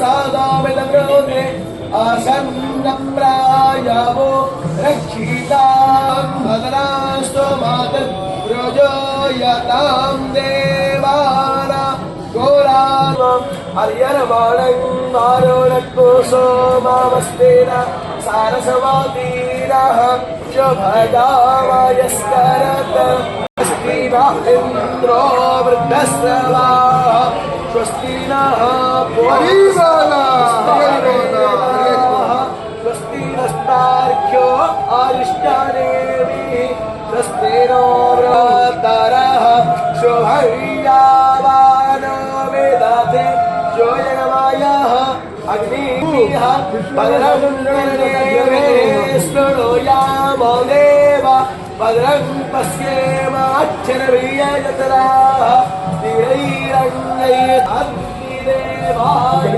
सादामिदग्रोधे आसन्नप्रायावो रक्षितां भद्रास्तु मातर् प्रजोयतां देवाना घोरामं हर्यरमाणं मारोणकोशो मामस्तेन सारसवादीनः शुभगामयस्करत् स्वस्ति न इन्द्रो वृद्धस्रवाः स्वस्ति नः स्वस्ति नस्तार्क्ष्यो अरिष्टनेमिः स्वस्ति नो व्रतरः शुभयावानो वेदते जोयमायः अग्निः भद्रं शृणुयामो देव भद्रं पश्येमाक्षरवीर्यजत्राः स्थिरैरङ्गैः अग्निदेवाय